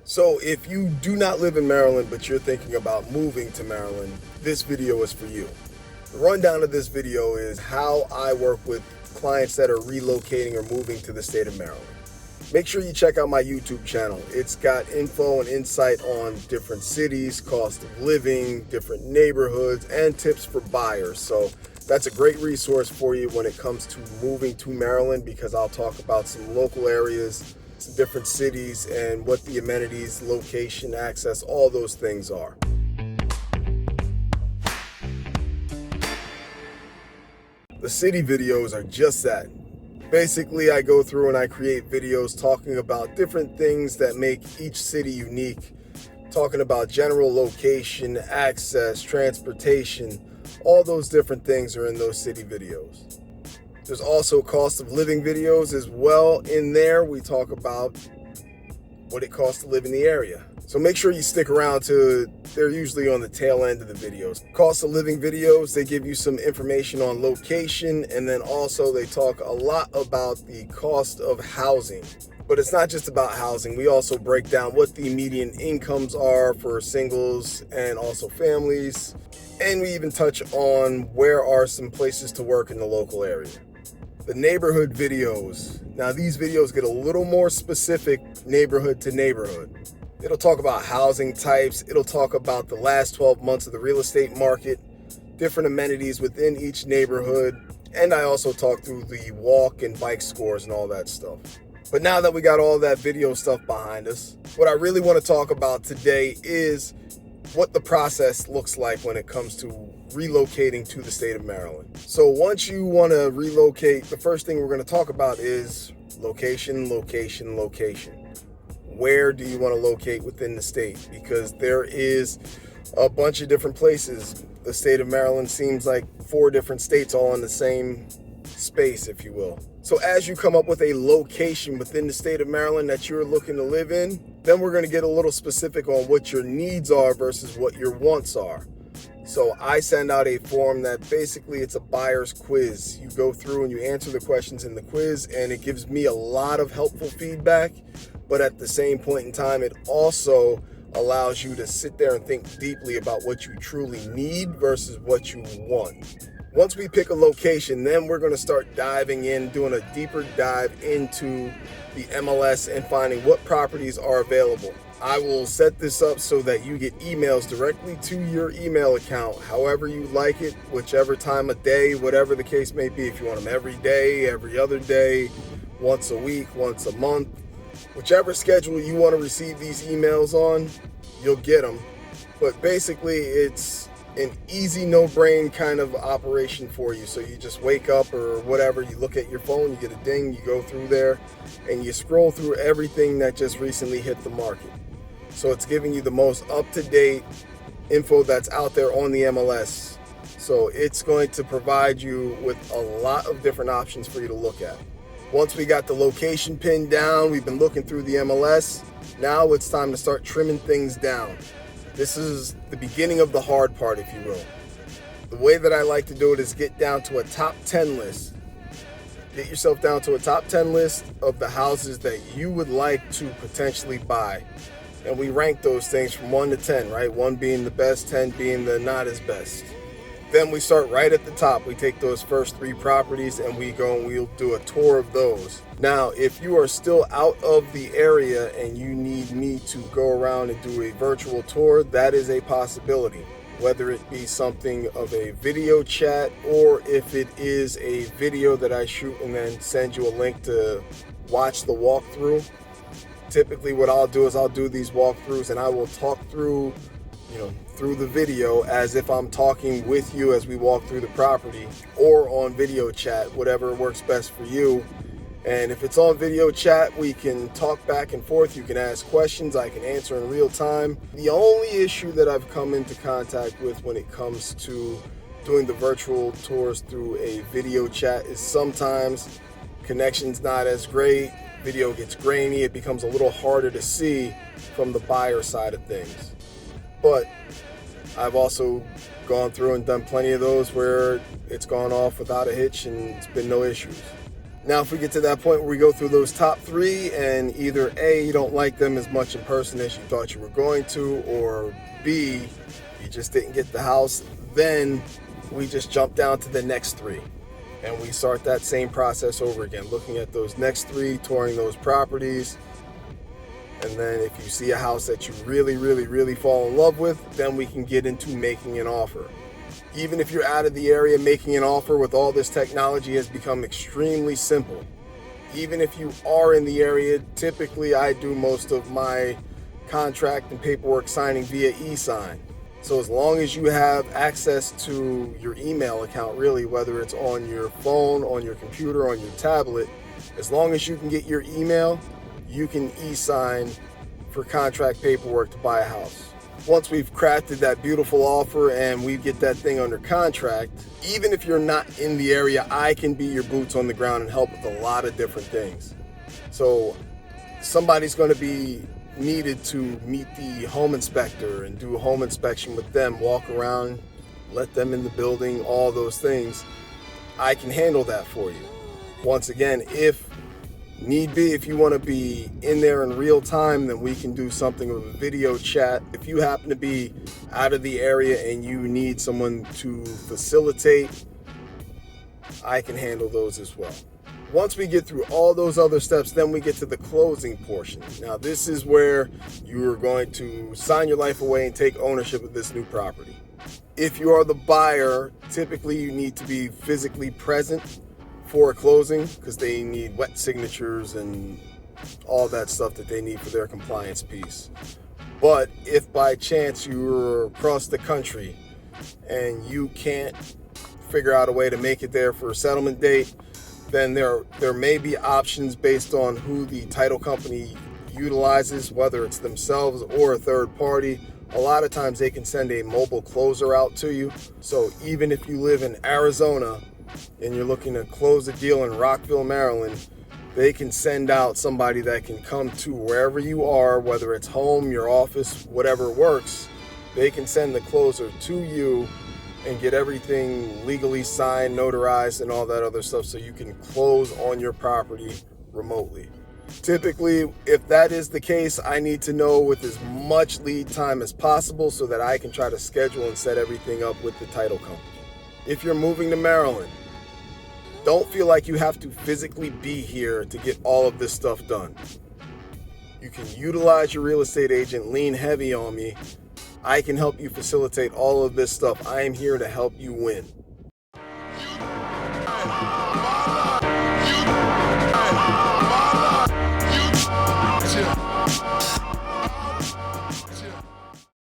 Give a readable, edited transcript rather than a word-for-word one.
So if you do not live in Maryland, but you're thinking about moving to Maryland, this video is for you. The rundown of this video is how I work with clients that are relocating or moving to the state of Maryland. Make sure you check out my YouTube channel. It's got info and insight on different cities, cost of living, different neighborhoods, and tips for buyers. So that's a great resource for you when it comes to moving to Maryland, because I'll talk about some local areas, some different cities, and what the amenities, location, access, all those things are. The city videos are just that. Basically, I go through and I create videos talking about different things that make each city unique, talking about general location, access, transportation, all those different things are in those city videos. There's also cost of living videos as well. In there, we talk about what it costs to live in the area. So make sure you stick around they're usually on the tail end of the videos. Cost of living videos, they give you some information on location, and then also they talk a lot about the cost of housing. But it's not just about housing. We also break down what the median incomes are for singles and also families. And we even touch on where are some places to work in the local area. The neighborhood videos. Now these videos get a little more specific neighborhood to neighborhood. It'll talk about housing types. It'll talk about the last 12 months of the real estate market, different amenities within each neighborhood. And I also talk through the walk and bike scores and all that stuff. But now that we got all that video stuff behind us, what I really want to talk about today is what the process looks like when it comes to relocating to the state of Maryland. So once you want to relocate, the first thing we're going to talk about is location, location, location. Where do you want to locate within the state? Because there is a bunch of different places. The state of Maryland seems like 4 different states all in the same space, if you will. So as you come up with a location within the state of Maryland that you're looking to live in, then we're going to get a little specific on what your needs are versus what your wants are. So I send out a form that basically it's a buyer's quiz. You go through and you answer the questions in the quiz, and it gives me a lot of helpful feedback. But at the same point in time, it also allows you to sit there and think deeply about what you truly need versus what you want. Once we pick a location, then we're going to start diving in, doing a deeper dive into the MLS and finding what properties are available. I will set this up so that you get emails directly to your email account, however you like it, whichever time of day, whatever the case may be. If you want them every day, every other day, once a week, once a month, whichever schedule you want to receive these emails on, you'll get them. But basically, it's an easy, no-brain kind of operation for you. So you just wake up or whatever, you look at your phone, you get a ding, you go through there, and you scroll through everything that just recently hit the market. So it's giving you the most up-to-date info that's out there on the MLS. So it's going to provide you with a lot of different options for you to look at. Once we got the location pinned down, we've been looking through the MLS. Now it's time to start trimming things down. This is the beginning of the hard part, if you will. The way that I like to do it is get down to a top 10 list. Get yourself down to a top 10 list of the houses that you would like to potentially buy. And we rank those things from 1 to 10, right? 1 being the best, 10 being the not as best. Then we start right at the top. We take those first 3 properties and we go and we'll do a tour of those. Now, if you are still out of the area and you need me to go around and do a virtual tour, that is a possibility. Whether it be something of a video chat or if it is a video that I shoot and then send you a link to watch the walkthrough. Typically what I'll do is I'll do these walkthroughs and I will talk through the video as if I'm talking with you as we walk through the property, or on video chat, whatever works best for you. And if it's on video chat, we can talk back and forth. You can ask questions, I can answer in real time. The only issue that I've come into contact with when it comes to doing the virtual tours through a video chat is sometimes connection's not as great, video gets grainy, it becomes a little harder to see from the buyer side of things. But I've also gone through and done plenty of those where it's gone off without a hitch and it's been no issues. Now, if we get to that point where we go through those top three and either A, you don't like them as much in person as you thought you were going to, or B, you just didn't get the house, then we just jump down to the next three. And we start that same process over again, looking at those next three, touring those properties. And then if you see a house that you really fall in love with, then we can get into making an offer. Even if you're out of the area, making an offer with all this technology has become extremely simple. Even if you are in the area, typically I do most of my contract and paperwork signing via e-sign. So as long as you have access to your email account, really, whether it's on your phone, on your computer, on your tablet, as long as you can get your email, you can e-sign for contract paperwork to buy a house. Once we've crafted that beautiful offer and we get that thing under contract, even if you're not in the area, I can be your boots on the ground and help with a lot of different things. So somebody's going to be needed to meet the home inspector and do a home inspection with them, walk around, let them in the building, all those things. I can handle that for you. Once again, if need be, if you want to be in there in real time, then we can do something with a video chat. If you happen to be out of the area and you need someone to facilitate, I can handle those as well. Once we get through all those other steps, then we get to the closing portion. Now, this is where you are going to sign your life away and take ownership of this new property. If you are the buyer, typically you need to be physically present for a closing because they need wet signatures and all that stuff that they need for their compliance piece. But if by chance you're across the country and you can't figure out a way to make it there for a settlement date, then there may be options based on who the title company utilizes, whether it's themselves or a third party. A lot of times they can send a mobile closer out to you. So even if you live in Arizona and you're looking to close a deal in Rockville, Maryland, they can send out somebody that can come to wherever you are, whether it's home, your office, whatever works. They can send the closer to you and get everything legally signed, notarized, and all that other stuff so you can close on your property remotely. Typically, if that is the case, I need to know with as much lead time as possible so that I can try to schedule and set everything up with the title company. If you're moving to Maryland, don't feel like you have to physically be here to get all of this stuff done. You can utilize your real estate agent, lean heavy on me. I can help you facilitate all of this stuff. I am here to help you win.